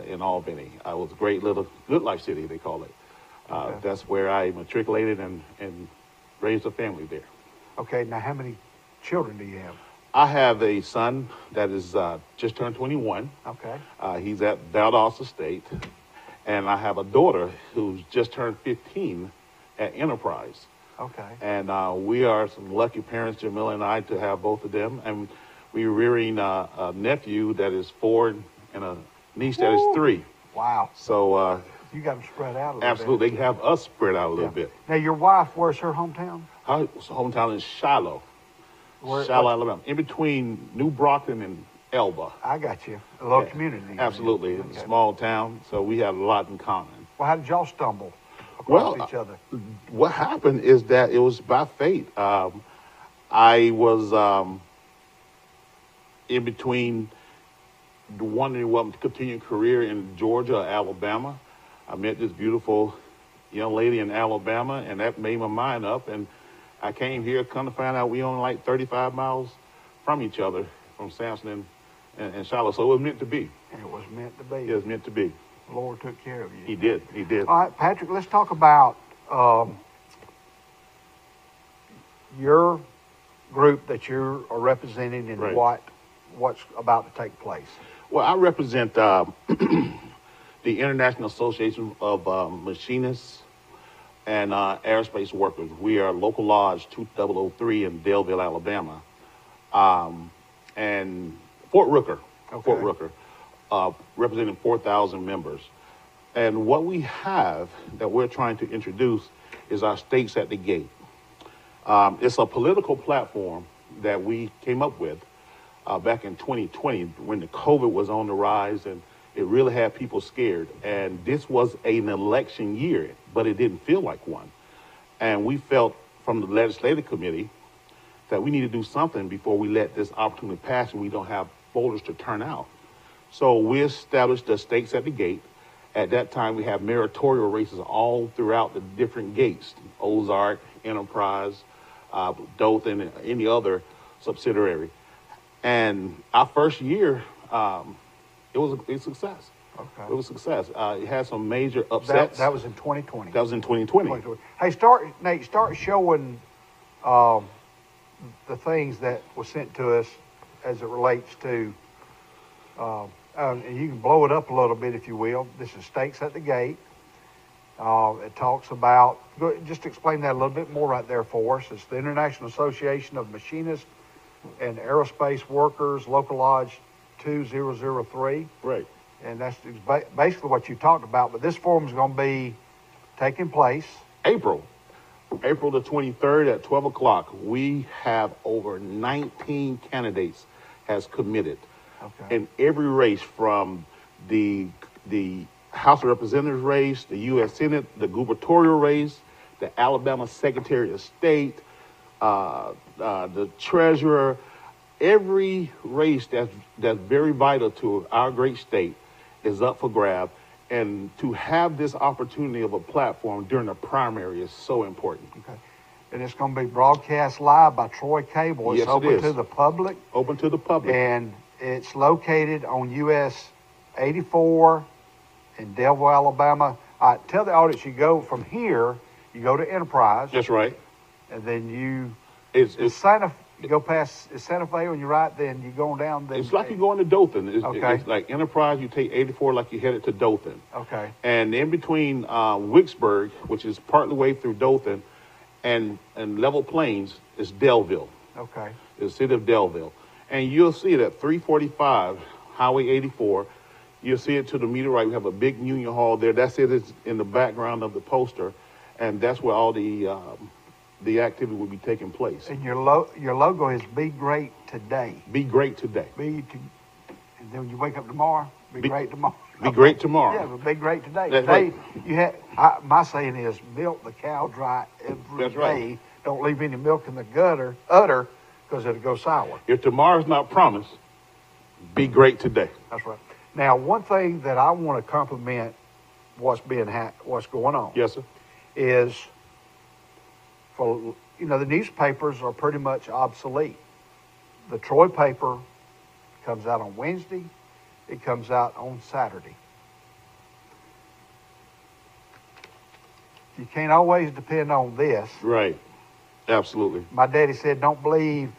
In Albany. It was a great little good life city, they call it. Okay. That's where I matriculated and raised a family there. Okay, now how many children do you have? I have a son that is just turned 21. Okay. He's at Valdosta State. And I have a daughter who's just turned 15 at Enterprise. Okay. And we are some lucky parents, Jamila and I, to have both of them. And we're rearing a nephew that is 4 and a niece that is 3. Wow. So you got them spread out a little absolutely, bit. they have us spread out a little bit. Now, your wife, where's her hometown? Her hometown is Shiloh, Where, Alabama, in between New Brockton and Elba. I got you. A little Yeah, community. Absolutely. Okay. It's a small town, so we have a lot in common. Well, how did y'all stumble across Well, each other? What happened is that it was by fate. I was in between wondering what to continue a career in Georgia or Alabama. I met this beautiful young lady in Alabama, and that made my mind up. And I came here, come to find out we only like 35 miles from each other, from Sampson and Shiloh. So it was meant to be. And it was meant to be. It was meant to be. The Lord took care of you. He did. He did. All right, Patrick, let's talk about your group that you are representing and Right. what's about to take place. Well, I represent the International Association of Machinists and Aerospace Workers. We are Local Lodge 2003 in Delville, Alabama, and Fort Rooker, representing 4,000 members. And what we have that we're trying to introduce is our Stakes at the Gate. It's a political platform that we came up with back in 2020 when the COVID was on the rise and it really had people scared. And this was an election year, but it didn't feel like one. And we felt from the legislative committee that we need to do something before we let this opportunity pass and we don't have voters to turn out. So we established the Stakes at the Gate. At that time, we have meritorial races all throughout the different gates, Ozark, Enterprise, Dothan, and any other subsidiary. And our first year, it was a success. Okay. It was a success. It had some major upsets. That was in 2020. That was in 2020. Hey, Nate, start showing the things that were sent to us as it relates to, and you can blow it up a little bit if you will. This is Stakes at the Gate. It talks about, just explain that a little bit more right there for us. It's the International Association of Machinists and Aerospace Workers, Local Lodge 2003. Right. And that's basically what you talked about. But this forum is going to be taking place April the 23rd at 12 o'clock. We have over 19 candidates has committed. Okay. In every race, from the House of Representatives race, the U.S. Senate, the gubernatorial race, the Alabama Secretary of State, the treasurer. Every race that's very vital to our great state is up for grab. And to have this opportunity of a platform during the primary is so important. Okay. And it's going to be broadcast live by Troy Cable. It's Yes, it open is. to the public. Open to the public. And it's located on US 84 in Delville, Alabama. Tell the audience, you go from here, you go to Enterprise. That's right. And then you go past Santa Fe on your right, then you go down. Then It's like you're going to Dothan. Okay. It's like Enterprise, you take 84 like you're headed to Dothan. Okay. And in between Wicksburg, which is partly way through Dothan, and Level Plains, is Delville. Okay. The city of Delville. And you'll see it at 345 Highway 84. You'll see it to the meter right. We have a big Union Hall there. That's it. It's in the background of the poster. And that's where all the activity will be taking place. And your logo is Be Great Today. Be great today. And then when you wake up tomorrow, be great tomorrow. Be great tomorrow. Yeah, but be great today. That's Today, right. you have. My saying is, milk the cow dry every That's day. right. Don't leave any milk in the udder, because it'll go sour. If tomorrow's not promised, be great today. That's right. Now, one thing that I want to compliment what's going on. Yes, sir. Is for the newspapers are pretty much obsolete. The Troy paper comes out on Wednesday. It comes out on Saturday. You can't always depend on this. Right. Absolutely. My daddy said, don't believe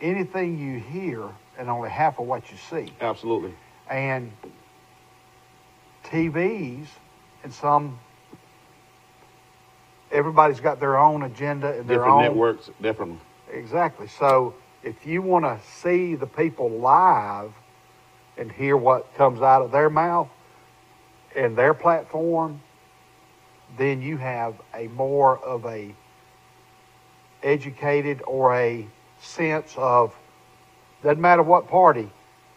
anything you hear and only half of what you see. Absolutely. And TVs and everybody's got their own agenda and their Different own networks, definitely. Exactly. So if you want to see the people live and hear what comes out of their mouth and their platform, then you have a more of a educated or a sense of, doesn't matter what party,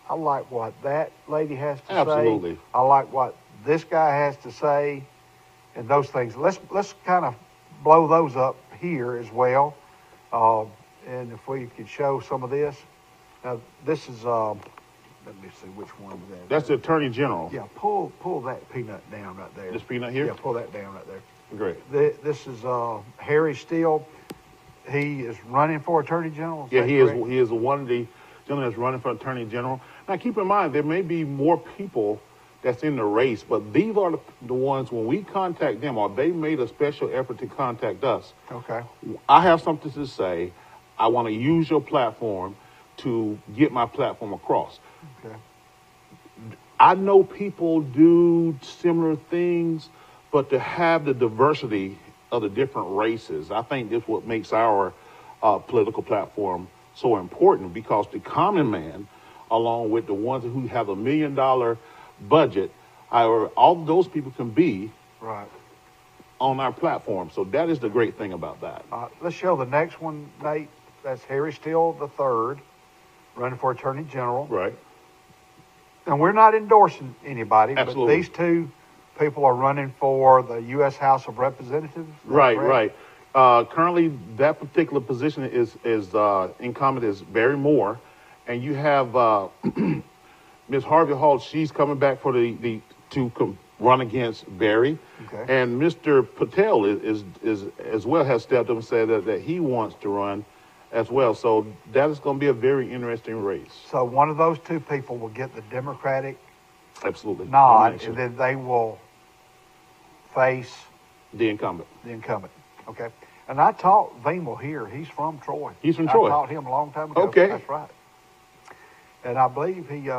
I like what that lady has to Absolutely. say. I like what this guy has to say, and those things. Let's kind of blow those up here as well. And if we could show some of this. Now, this is, let me see which one is that. That's the Attorney General. Yeah, pull that peanut down right there. This peanut here? Yeah, pull that down right there. Great. This is Harry Steele. He is running for Attorney General. Yeah, he is one of the gentlemen that's running for Attorney General. Now, keep in mind, there may be more people that's in the race, but these are the ones, when we contact them, or they made a special effort to contact us. Okay. I have something to say. I want to use your platform to get my platform across. Okay. I know people do similar things, but to have the diversity of the different races, I think that's what makes our political platform so important, because the common man, along with the ones who have $1 million budget, all those people can be right on our platform. So that is the great thing about that. Let's show the next one, Nate. That's Harry Steele III, running for Attorney General. Right. And we're not endorsing anybody, Absolutely. but these two people are running for the U.S. House of Representatives. Right. Currently, that particular position is incumbent is Barry Moore, and you have Ms. Harvey Hall. She's coming back for to run against Barry, okay. And Mr. Patel is as well has stepped up and said that he wants to run as well. So that is going to be a very interesting race. So one of those two people will get the Democratic Absolutely nod, and then they will face the incumbent. Okay. And I taught Vemel here. He's from Troy. He's from Troy. I taught him a long time ago. Okay. That's right. And I believe he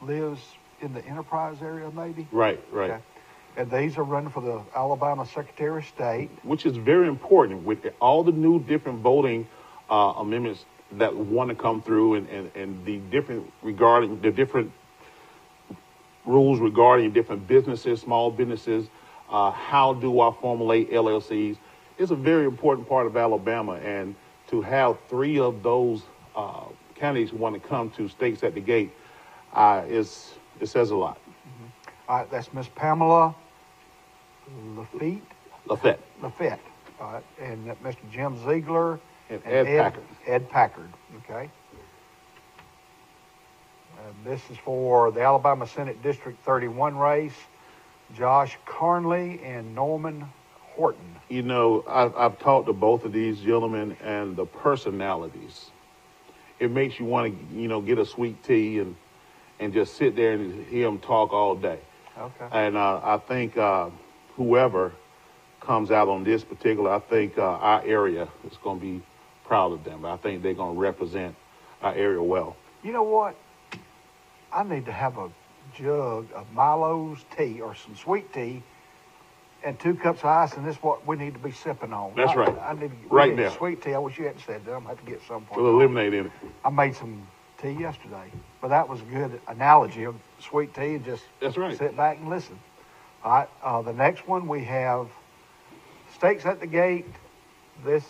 lives in the Enterprise area, maybe. Right. Okay. And these are running for the Alabama Secretary of State. Which is very important with all the new different voting amendments that want to come through, and the different regarding the different rules regarding different businesses, small businesses. How do I formulate LLCs? It's a very important part of Alabama, and to have three of those candidates who want to come to Stakes at the Gate, it says a lot. Mm-hmm. All right, that's Miss Pamela Lafette. All right, and Mr. Jim Ziegler and Ed Packard. Okay. This is for the Alabama Senate District 31 race. Josh Carnley and Norman Horton. You know, I've talked to both of these gentlemen, and the personalities, it makes you want to, get a sweet tea and just sit there and hear them talk all day. Okay. And I think whoever comes out on this particular, I think our area is going to be proud of them. I think they're going to represent our area well. You know what? I need to have a jug of Milo's tea or some sweet tea and 2 cups of ice, and this is what we need to be sipping on. That's right. I need to right now. Sweet tea. I wish you hadn't said that. I'm going to have to get some for With lemonade in it. I made some tea yesterday, but that was a good analogy of sweet tea and just That's right. sit back and listen. All right. The next one we have Stakes at the Gate. This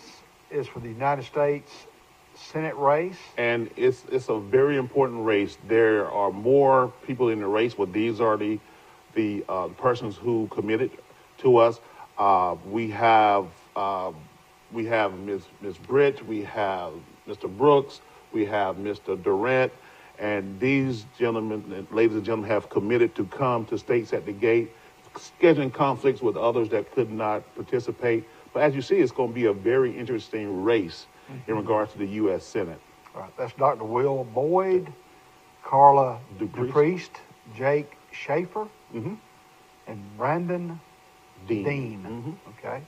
is for the United States Senate race. And it's a very important race. There are more people in the race, but these are the persons who committed to us. We have Ms. Britt, we have Mr. Brooks, we have Mr. Durant, And these gentlemen, ladies and gentlemen, have committed to come to States at the Gate, scheduling conflicts with others that could not participate. But as you see, it's going to be a very interesting race in regards to the U.S. Senate. All right, that's Dr. Will Boyd, Carla DePriest, Jake Schaefer, and Brandon Dean. Okay.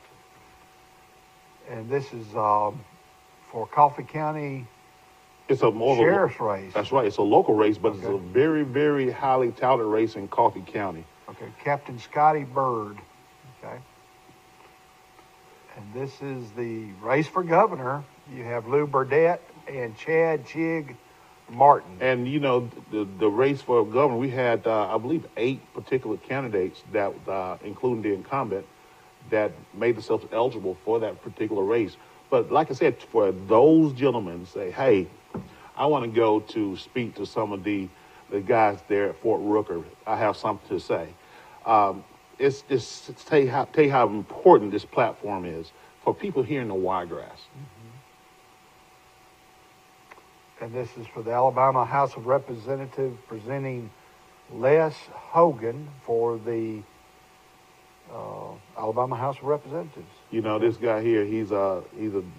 And this is for Coffee County. It's a more sheriff's race. That's right. It's a local race, but it's a very, very highly touted race in Coffee County. Okay. Captain Scotty Bird. Okay. And this is the race for governor. You have Lou Burdette and Chad Chig Martin. And, you know, the race for governor, we had, I believe, 8 particular candidates that, including the incumbent, that made themselves eligible for that particular race. But like I said, for those gentlemen say, hey, I want to go to speak to some of the guys there at Fort Rooker. I have something to say. It's just to tell you how important this platform is for people here in the Wiregrass. And this is for the Alabama House of Representatives, presenting Les Hogan for the Alabama House of Representatives. You know, this guy here, he's a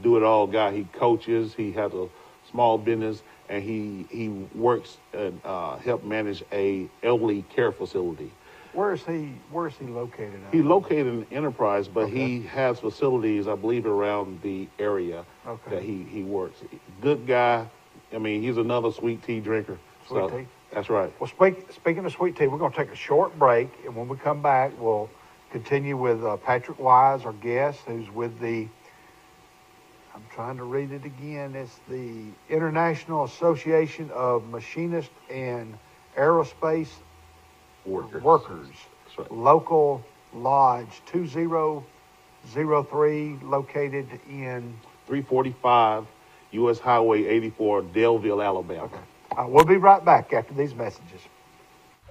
do-it-all guy. He coaches, he has a small business, and he works and help manage a elderly care facility. Where is he located at? He's located in Enterprise, but he has facilities, I believe, around the area that he works. Good guy. I mean, he's another sweet tea drinker. Sweet tea? That's right. Well, speaking of sweet tea, we're going to take a short break, and when we come back, we'll continue with Patrick Wise, our guest, who's with the, I'm trying to read it again, it's the International Association of Machinists and Aerospace Workers. That's right. Local Lodge 2003, located in 345 U.S. Highway 84, Delville, Alabama. Okay. We'll be right back after these messages.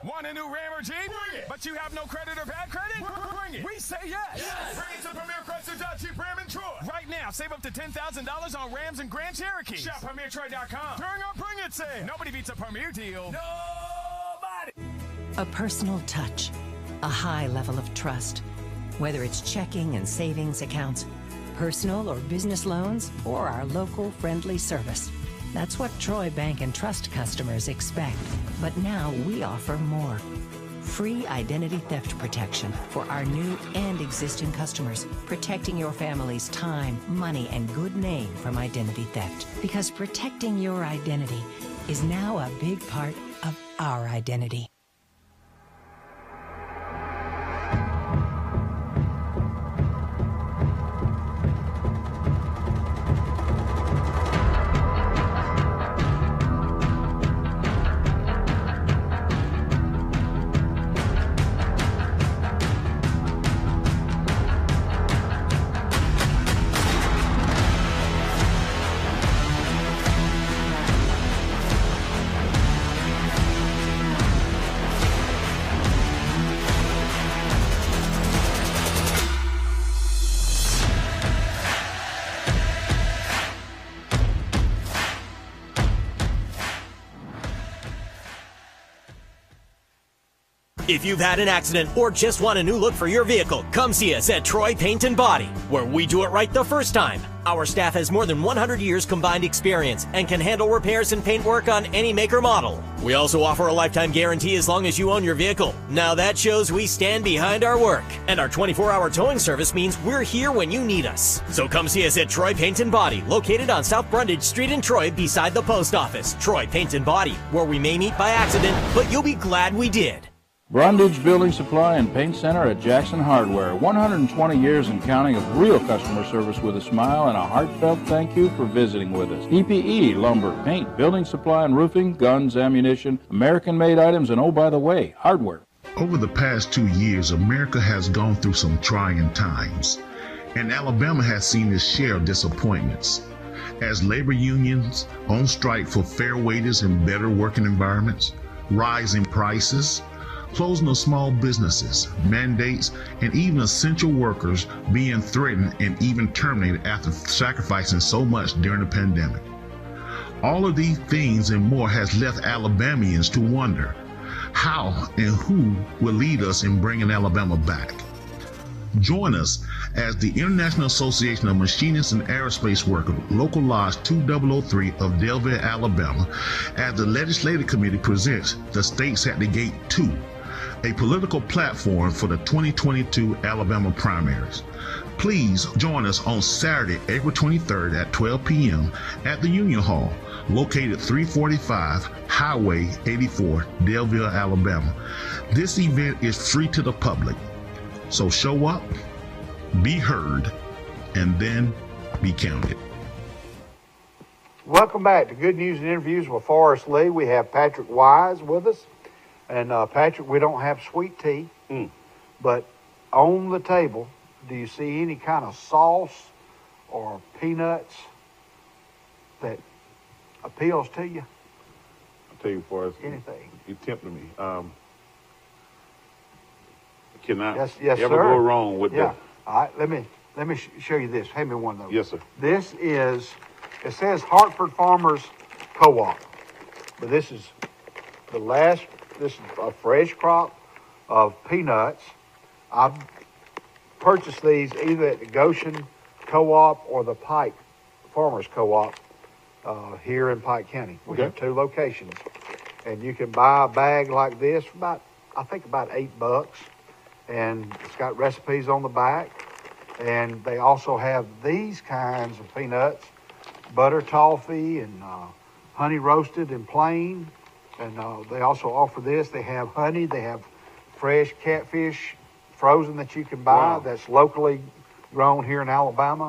Want a new Ram or Jeep? Bring it. But you have no credit or bad credit? Bring it. We say yes. Bring it to Premier Chrysler Jeep Ram and Troy. Right now, save up to $10,000 on Rams and Grand Cherokees. Shop PremierTroy.com. During our Bring It sale. Nobody beats a Premier deal. Nobody. A personal touch, a high level of trust. Whether it's checking and savings accounts, personal or business loans, or our local friendly service. That's what Troy Bank and Trust customers expect. But now we offer more. Free identity theft protection for our new and existing customers, protecting your family's time, money, and good name from identity theft. Because protecting your identity is now a big part of our identity. If you've had an accident or just want a new look for your vehicle, come see us at Troy Paint and Body, where we do it right the first time. Our staff has more than 100 years combined experience and can handle repairs and paint work on any make or model. We also offer a lifetime guarantee as long as you own your vehicle. Now that shows we stand behind our work. And our 24-hour towing service means we're here when you need us. So come see us at Troy Paint and Body, located on South Brundage Street in Troy beside the post office. Troy Paint and Body, where we may meet by accident, but you'll be glad we did. Brundage Building Supply and Paint Center at Jackson Hardware. 120 years and counting of real customer service with a smile and a heartfelt thank you for visiting with us. PPE, lumber, paint, building supply and roofing, guns, ammunition, American-made items, and oh, by the way, hardware. Over the past 2 years, America has gone through some trying times, and Alabama has seen its share of disappointments. As labor unions on strike for fair wages and better working environments, rising prices, closing of small businesses, mandates, and even essential workers being threatened and even terminated after sacrificing so much during the pandemic. All of these things and more has left Alabamians to wonder how and who will lead us in bringing Alabama back. Join us as the International Association of Machinists and Aerospace Workers, Local Lodge 2003 of Delaware, Alabama, as the Legislative Committee presents the States at the Gate 2, a political platform for the 2022 Alabama primaries. Please join us on Saturday, April 23rd at 12 p.m. at the Union Hall, located 345 Highway 84, Delaware, Alabama. This event is free to the public. So show up, be heard, and then be counted. Welcome back to Good News and Interviews with Forrest Lee. We have Patrick Wise with us. And Patrick, we don't have sweet tea, but on the table, do you see any kind of sauce or peanuts that appeals to you? I'll tell you, Forrest. Anything. You tempted me. Cannot yes, ever sir. go wrong with yeah. that. All right, let me show you this. Hand me one of those. Yes, sir. This is, it says Hartford Farmers Co-op, but this is this is a fresh crop of peanuts. I've purchased these either at the Goshen Co-op or the Pike Farmers Co-op here in Pike County. We have 2 locations, and you can buy a bag like this for about $8. And it's got recipes on the back. And they also have these kinds of peanuts, butter toffee and honey roasted and plain. And they also offer this. They have honey. They have fresh catfish frozen that you can buy that's locally grown here in Alabama.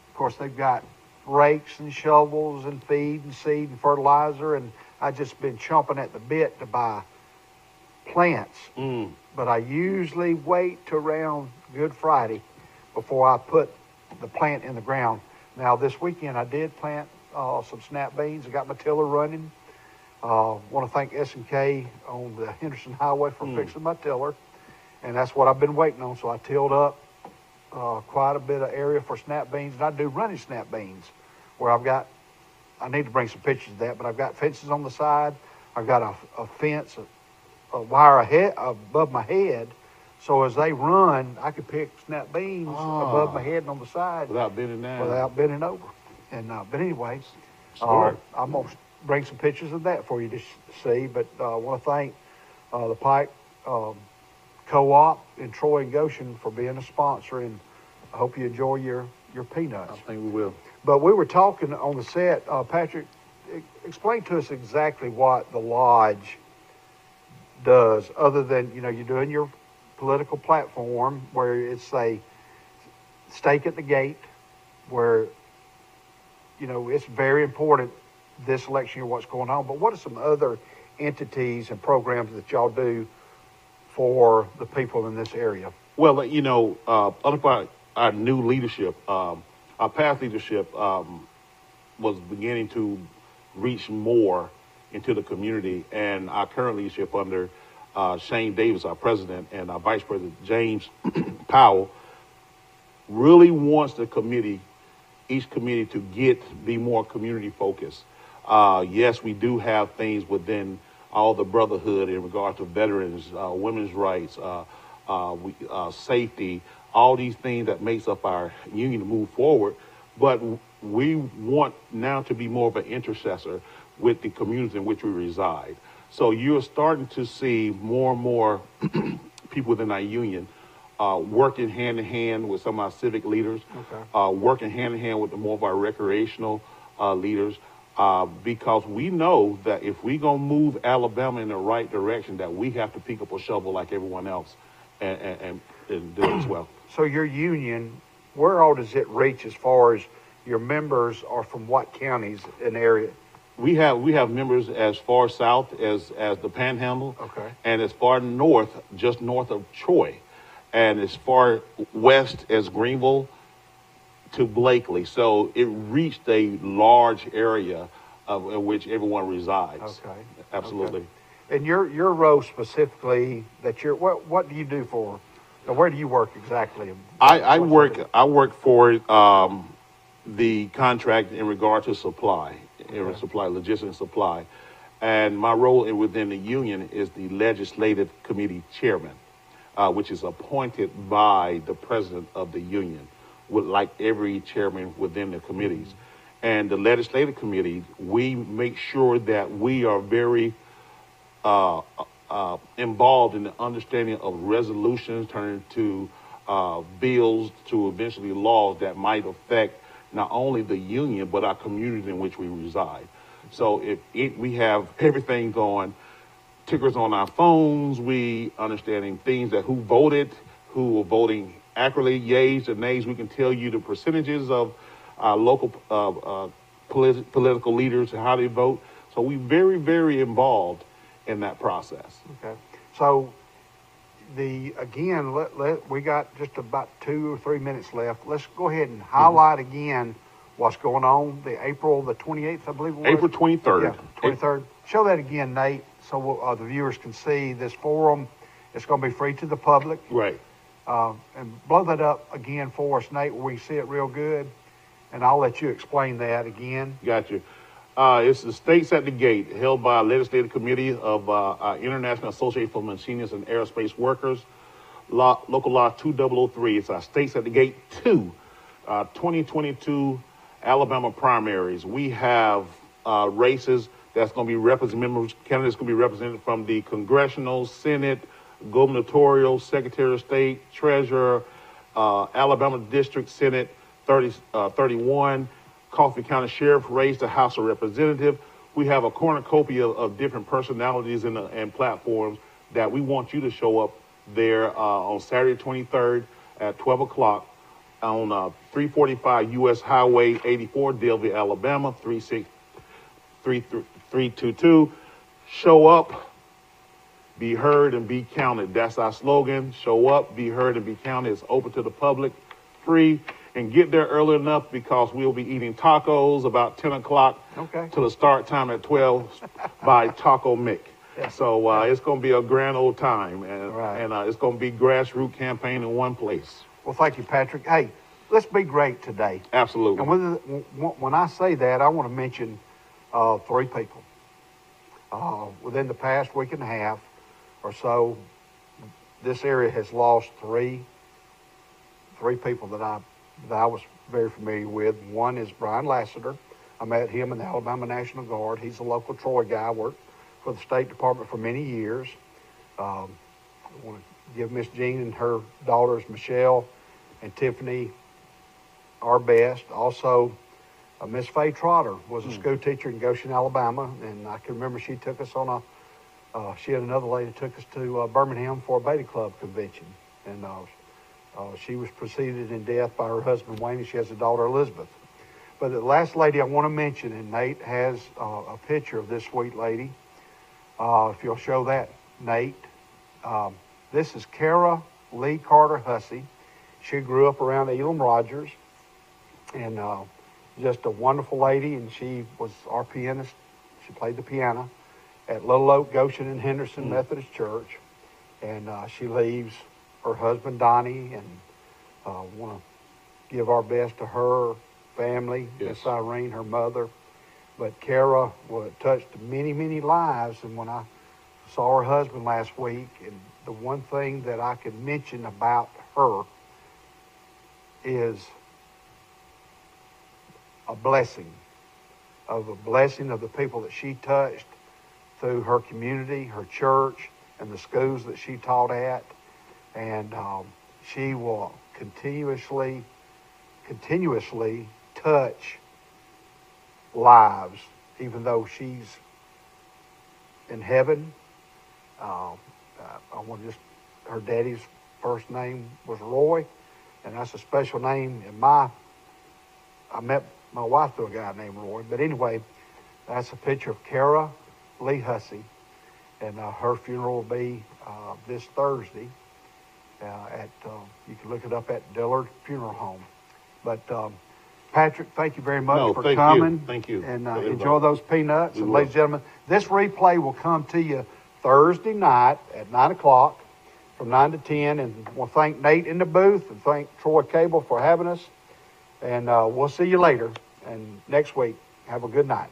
Of course, they've got rakes and shovels and feed and seed and fertilizer. And I've just been chomping at the bit to buy plants. But I usually wait to around Good Friday before I put the plant in the ground. Now, this weekend I did plant some snap beans. I got my tiller running. Want to thank S&K on the Henderson Highway for fixing my tiller. And that's what I've been waiting on. So I tilled up quite a bit of area for snap beans. And I do running snap beans where I need to bring some pictures of that, but I've got fences on the side. I've got a fence, a wire ahead above my head, so as they run, I could pick snap beans above my head and on the side Without bending down. without bending over. And but anyways, Smart. I'm gonna bring some pictures of that for you to see. But I want to thank the Pike Co-op in Troy and Goshen for being a sponsor, and I hope you enjoy your peanuts. I think we will. But we were talking on the set, Patrick. Explain to us exactly what the lodge does, other than you're doing your political platform where it's a stake at the gate, where it's very important this election year what's going on. But what are some other entities and programs that y'all do for the people in this area? Well, under our new leadership, our past leadership was beginning to reach more into the community, and our current leadership under Shane Davis, our president, and our vice president, James Powell, really wants each committee to be more community focused. Yes, we do have things within all the brotherhood in regard to veterans, women's rights, safety, all these things that makes up our union to move forward. But we want now to be more of an intercessor with the communities in which we reside. So you're starting to see more and more people within our union working hand in hand with some of our civic leaders, working hand in hand with more of our recreational leaders, because we know that if we're going to move Alabama in the right direction, that we have to pick up a shovel like everyone else and do it as well. So your union, where all does it reach as far as your members are from what counties and area? We have members as far south as the Panhandle, and as far north, just north of Troy, and as far west as Greenville to Blakely. So it reached a large area in which everyone resides. Okay, absolutely. Okay. And your role specifically, what do you do for? Where do you work exactly? I work for the contract in regard to supply. area supply, logistics and supply. And my role within the union is the legislative committee chairman, which is appointed by the president of the union, with like every chairman within the committees. And the legislative committee, we make sure that we are very involved in the understanding of resolutions turning to bills to eventually laws that might affect not only the union, but our community in which we reside. So we have everything going, tickers on our phones, we understanding things that who voted, who were voting accurately, yays or nays. We can tell you the percentages of our local political leaders and how they vote. So we very, very involved in that process. Okay. So again, we got just about 2 or 3 minutes left. Let's go ahead and highlight again what's going on. The April the 28th, I believe it was. April 23rd. Yeah, 23rd. Show that again, Nate, so the viewers can see this forum. It's going to be free to the public. Right. And blow that up again for us, Nate, where we see it real good. And I'll let you explain that again. Got you. It's the States at the Gate, held by a legislative committee of International Association for Machinists and Aerospace Workers, Local Law 2003. It's our States at the Gate 2, 2022 Alabama primaries. We have races that's going to be represented, candidates going to be represented from the Congressional, Senate, Gubernatorial, Secretary of State, Treasurer, Alabama District Senate 31, Coffee County Sheriff race, the House of Representatives. We have a cornucopia of different personalities and platforms that we want you to show up there on Saturday 23rd at 12 o'clock on 345 U.S. Highway 84, Delville, Alabama, 322. Show up, be heard, and be counted. That's our slogan. Show up, be heard, and be counted. It's open to the public, free. And get there early enough because we'll be eating tacos about 10 o'clock to the start time at 12 by Taco Mick. Yeah. So it's going to be a grand old time, and it's going to be grassroots campaign in one place. Well, thank you, Patrick. Hey, let's be great today. Absolutely. And when I say that, I want to mention 3 people. Within the past week and a half or so, this area has lost three people that I was very familiar with. One is Brian Lassiter. I met him in the Alabama National Guard. He's a local Troy guy, worked for the State Department for many years. I want to give Miss Jean and her daughters, Michelle and Tiffany, our best. Also, Miss Faye Trotter was a school teacher in Goshen, Alabama, and I can remember she took us on she and another lady took us to Birmingham for a Beta Club convention. And she was preceded in death by her husband, Wayne, and she has a daughter, Elizabeth. But the last lady I want to mention, and Nate has a picture of this sweet lady. If you'll show that, Nate. This is Kara Lee Carter Hussey. She grew up around Elam Rogers, and just a wonderful lady, and she was our pianist. She played the piano at Little Oak, Goshen, and Henderson Methodist Church. And she leaves her husband, Donnie, and want to give our best to her family, Miss Irene, her mother. But Kara touched many, many lives, and when I saw her husband last week, and the one thing that I could mention about her is a blessing of the people that she touched through her community, her church, and the schools that she taught at. And she will continuously touch lives, even though she's in heaven. I want to her daddy's first name was Roy, and that's a special name. And I met my wife through a guy named Roy. But anyway, that's a picture of Kara Lee Hussey, and her funeral will be this Thursday. You can look it up at Dillard Funeral Home. But Patrick, thank you very much for coming. Thank you. And enjoy those peanuts. And ladies and gentlemen, this replay will come to you Thursday night at 9 o'clock from 9 to 10. And we'll thank Nate in the booth and thank Troy Cable for having us. And we'll see you later. And next week, have a good night.